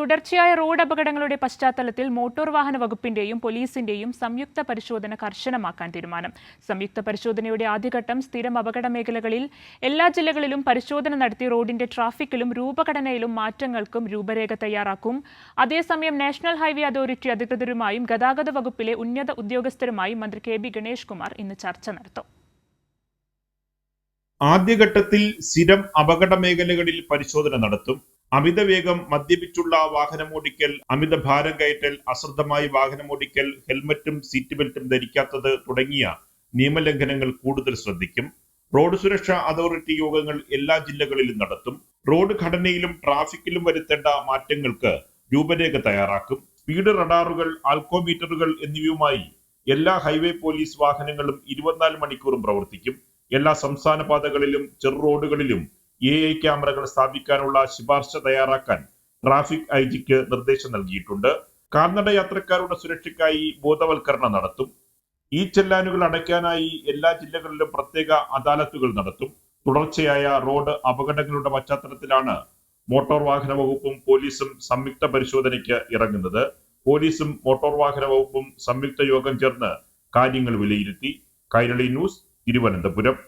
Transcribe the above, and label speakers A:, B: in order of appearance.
A: തുടർച്ചയായ റോഡ് അപകടങ്ങളുടെ പശ്ചാത്തലത്തിൽ മോട്ടോർ വാഹന വകുപ്പിന്റെയും പോലീസിന്റെയും സംയുക്ത പരിശോധന കർശനമാക്കാൻ തീരുമാനം. സംയുക്ത പരിശോധനയുടെ ആദ്യഘട്ടം സ്ഥിരം അപകട മേഖലകളിൽ എല്ലാ ജില്ലകളിലും പരിശോധന നടത്തി റോഡിന്റെ ട്രാഫിക്കിലും രൂപഘടനയിലും മാറ്റങ്ങൾക്കും രൂപരേഖ തയ്യാറാക്കും. അതേസമയം നാഷണൽ ഹൈവേ അതോറിറ്റി അധികൃതരുമായും ഗതാഗത വകുപ്പിലെ ഉന്നത ഉദ്യോഗസ്ഥരുമായും മന്ത്രി കെ.ബി. ഗണേഷ് കുമാർ ഇന്ന് ചർച്ച നടത്തും.
B: ആദ്യഘട്ടത്തിൽ സ്ഥിരം അപകട മേഖലകളിൽ പരിശോധന നടത്തും. അമിതവേഗം, മദ്യപിച്ചുള്ള വാഹനമോടിക്കൽ, അമിത ഭാരം കയറ്റൽ, അശ്രദ്ധമായി വാഹനമോടിക്കൽ, ഹെൽമറ്റും സീറ്റ് ബെൽറ്റും ധരിക്കാത്തത് തുടങ്ങിയ നിയമലംഘനങ്ങൾ കൂടുതൽ ശ്രദ്ധിക്കും. റോഡ് സുരക്ഷാ അതോറിറ്റി യോഗങ്ങൾ എല്ലാ ജില്ലകളിലും നടത്തും. റോഡ് ഘടനയിലും ട്രാഫിക്കിലും വരുത്തേണ്ട മാറ്റങ്ങൾക്ക് രൂപരേഖ തയ്യാറാക്കും. സ്പീഡ് റഡാറുകൾ, ആൽക്കോമീറ്ററുകൾ എന്നിവയുമായി എല്ലാ ഹൈവേ പോലീസ് വാഹനങ്ങളും 24 മണിക്കൂറും പ്രവർത്തിക്കും. എല്ലാ സംസ്ഥാന പാതകളിലും ചെറു റോഡുകളിലും AI ക്യാമറകൾ സ്ഥാപിക്കാനുള്ള ശുപാർശ തയ്യാറാക്കാൻ ട്രാഫിക് IG-ക്ക് നിർദ്ദേശം നൽകിയിട്ടുണ്ട്. കാൽനട യാത്രക്കാരുടെ സുരക്ഷയ്ക്കായി ബോധവൽക്കരണം നടത്തും. ഈ ചെല്ലാനുകൾ അടയ്ക്കാനായി എല്ലാ ജില്ലകളിലും പ്രത്യേക അദാലത്തുകൾ നടത്തും. തുടർച്ചയായ റോഡ് അപകടങ്ങളുടെ പശ്ചാത്തലത്തിലാണ് മോട്ടോർ വാഹന വകുപ്പും പോലീസും സംയുക്ത പരിശോധനയ്ക്ക് ഇറങ്ങുന്നത്. പോലീസും മോട്ടോർ വാഹന വകുപ്പും സംയുക്ത യോഗം ചേർന്ന് കാര്യങ്ങൾ വിലയിരുത്തി. കൈരളി ന്യൂസ്, തിരുവനന്തപുരം.